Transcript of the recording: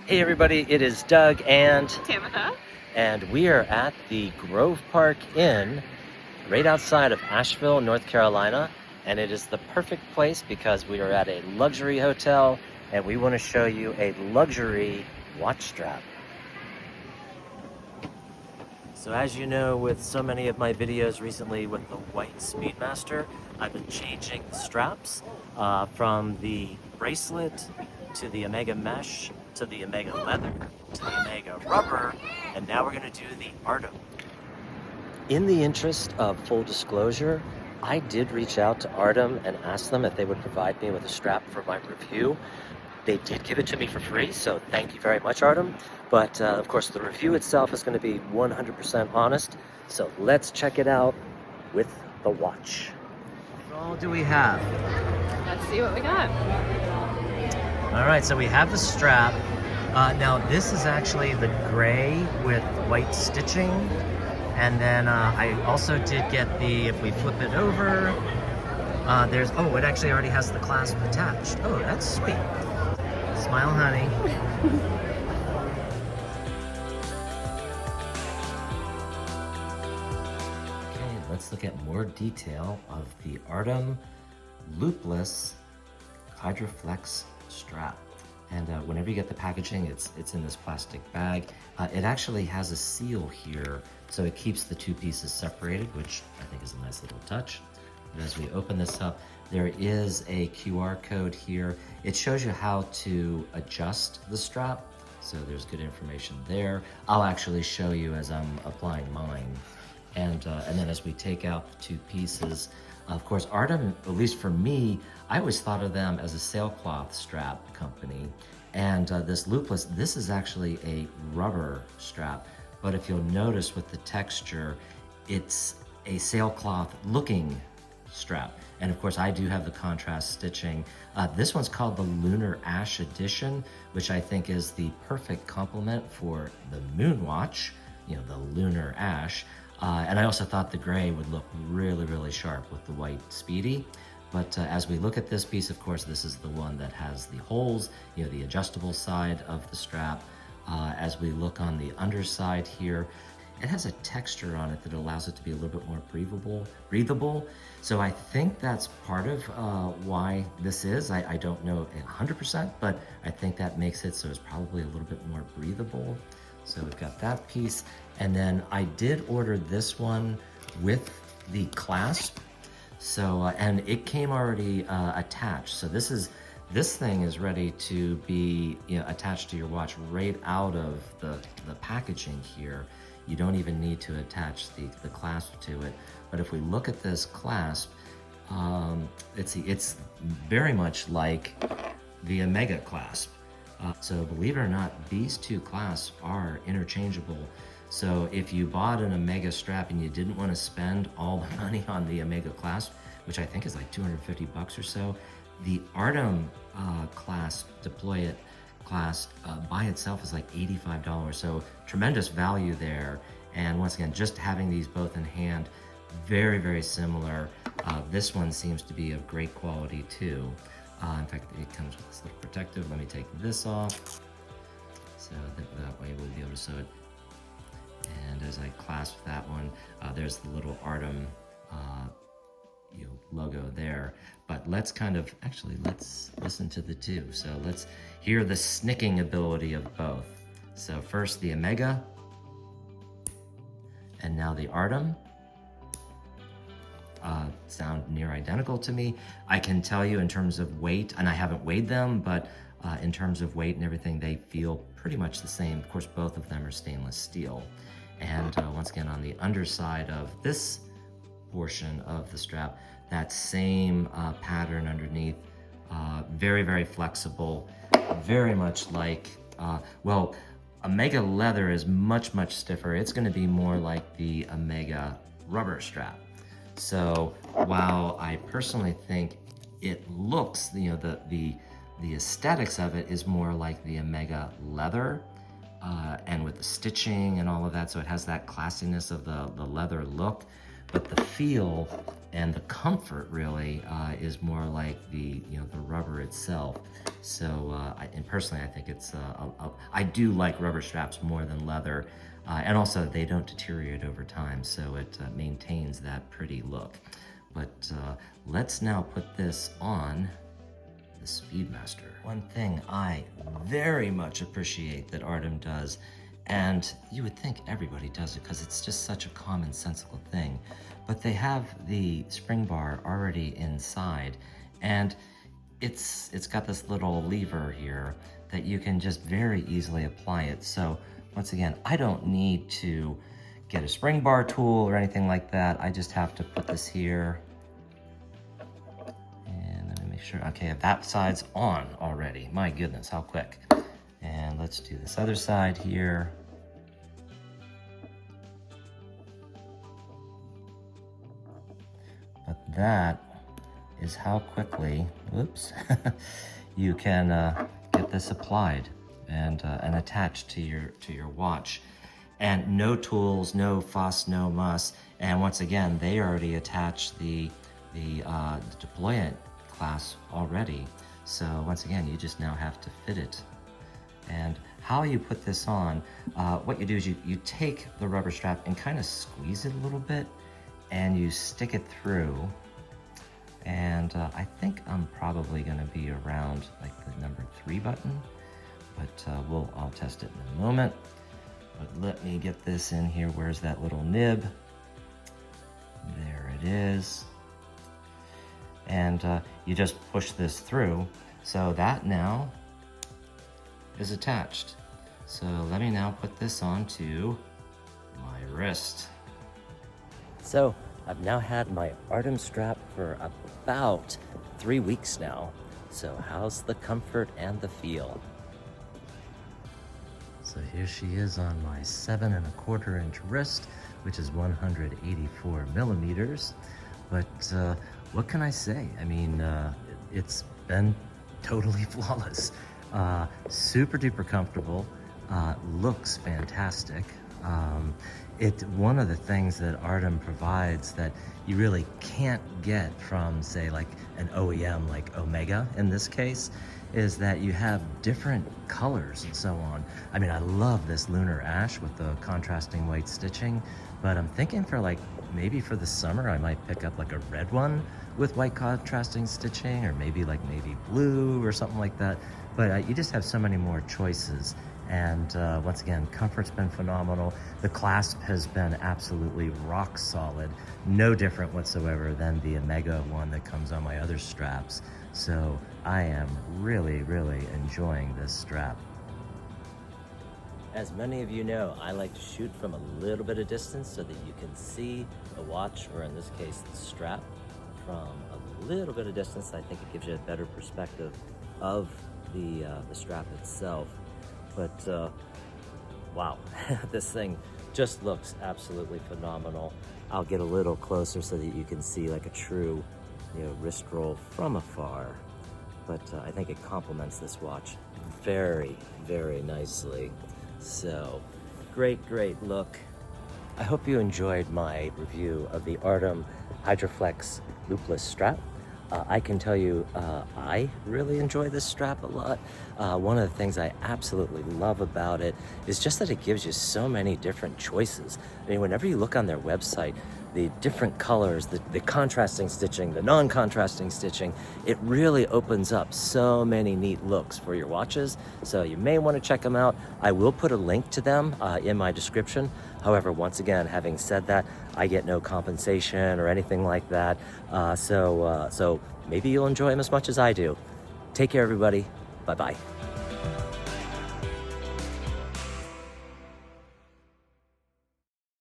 Hey everybody, it is Doug and Tamitha. and we are at the Grove Park Inn right outside of Asheville, North Carolina, and it is the perfect place because we are at a luxury hotel and we want to show you a luxury watch strap. So as you know, with so many of my videos recently with the white Speedmaster, I've been changing the straps from the bracelet to the Omega mesh to the Omega leather to the Omega rubber, and now we're going to do the Artem. In the interest of full disclosure, I did reach out to Artem and ask them if they would provide me with a strap for my review. They did give it to me for free, so thank you very much, Artem. But of course, the review itself is going to be 100% honest. So let's check it out with the watch. What all do we have? Let's see what we got. All right, so we have the strap. Now this is actually the gray with white stitching. And then I also did get the, if we flip it over, there's, oh, it actually already has the clasp attached. Oh, that's sweet. Smile, honey. Okay, let's look at more detail of the Artem Loop-less HydroFlex strap. And whenever you get the packaging, it's in this plastic bag. It actually has a seal here, so it keeps the two pieces separated, which I think is a nice little touch. But as we open this up, there is a QR code here. It shows you how to adjust the strap, so there's good information there. I'll actually show you as I'm applying mine. And then as we take out the two pieces, of course, Artem, at least for me, I always thought of them as a sailcloth strap company. And this loopless, this is actually a rubber strap. But if you'll notice with the texture, it's a sailcloth looking strap. And of course, I do have the contrast stitching. This one's called the Lunar Ash Edition, which I think is the perfect complement for the Moonwatch, you know, the Lunar Ash. And I also thought the gray would look really, really sharp with the white Speedy. But as we look at this piece, of course, this is the one that has the holes, you know, the adjustable side of the strap. As we look on the underside here, it has a texture on it that allows it to be a little bit more breathable. So I think that's part of why this is. I don't know 100%, but I think that makes it so it's probably a little bit more breathable. So we've got that piece. And then I did order this one with the clasp. So, and it came already attached. So this thing is ready to be, you know, attached to your watch right out of the packaging here. You don't even need to attach the clasp to it. But if we look at this clasp, it's very much like the Omega clasp. So believe it or not, these two clasps are interchangeable. So if you bought an Omega strap and you didn't want to spend all the money on the Omega clasp, which I think is like 250 bucks or so, the Artem clasp, Deploy It clasp by itself is like $85. So tremendous value there. And once again, just having these both in hand, very, very similar. This one seems to be of great quality too. In fact, it comes with this little protective. Let me take this off. So that way we'll be able to sew it. And as I clasp that one, there's the little Artem logo there. But let's let's listen to the two. So let's hear the snicking ability of both. So first the Omega, and now the Artem. Sound near identical to me. I can tell you in terms of weight, and I haven't weighed them, but in terms of weight and everything, they feel pretty much the same. Of course, both of them are stainless steel. And once again, on the underside of this portion of the strap, that same pattern underneath, very, very flexible, very much like, well, Omega leather is much, much stiffer. It's gonna be more like the Omega rubber strap. So while I personally think it looks, you know, the aesthetics of it is more like the Omega leather, and with the stitching and all of that, so it has that classiness of the leather look. but the feel and the comfort really is more like the rubber itself. So and personally, I think it's I do like rubber straps more than leather, and also they don't deteriorate over time, so it maintains that pretty look. But let's now put this on the Speedmaster. One thing I very much appreciate that Artem does, and you would think everybody does it because it's just such a commonsensical thing, but they have the spring bar already inside, and it's got this little lever here that you can just very easily apply it. So once again, I don't need to get a spring bar tool or anything like that. I just have to put this here. And let me make sure, okay, that side's on already. My goodness, how quick. And let's do this other side here. But that is how quickly, whoops, you can get this applied and attached to your watch. And no tools, no fuss, no muss. And once again, they already attached the deployment clasp already. So once again, you just now have to fit it. And how you put this on, what you do is you take the rubber strap and kind of squeeze it a little bit, and you stick it through. And I think I'm probably gonna be around like the number 3 button, but I'll test it in a moment. But let me get this in here. Where's that little nib? There it is. And you just push this through. So that now is attached. So let me now put this onto my wrist. So I've now had my Artem strap for about 3 weeks now. So how's the comfort and the feel? So here she is on my 7¼ inch wrist, which is 184 millimeters. But what can I say? I mean, it's been totally flawless. Super duper comfortable, looks fantastic. One of the things that Artem provides that you really can't get from, say, like an OEM like Omega in this case, is that you have different colors and so on. I mean, I love this lunar ash with the contrasting white stitching, but I'm thinking for like, maybe for the summer, I might pick up like a red one with white contrasting stitching, or maybe like navy blue or something like that. But you just have so many more choices. And once again, comfort's been phenomenal. The clasp has been absolutely rock solid. No different whatsoever than the Omega one that comes on my other straps. So I am really, really enjoying this strap. As many of you know, I like to shoot from a little bit of distance so that you can see the watch, or in this case, the strap, from a little bit of distance. I think it gives you a better perspective of the strap itself. But wow, this thing just looks absolutely phenomenal. I'll get a little closer so that you can see like a true, wrist roll from afar. But I think it complements this watch very, very nicely. So great, great look. I hope you enjoyed my review of the Artem HydroFlex Loop-less strap. I can tell you, I really enjoy this strap a lot. One of the things I absolutely love about it is just that it gives you so many different choices. I mean, whenever you look on their website, the different colors, the contrasting stitching, the non-contrasting stitching, it really opens up so many neat looks for your watches. So you may want to check them out. I will put a link to them in my description. However, once again, having said that, I get no compensation or anything like that. So maybe you'll enjoy them as much as I do. Take care, everybody. Bye-bye.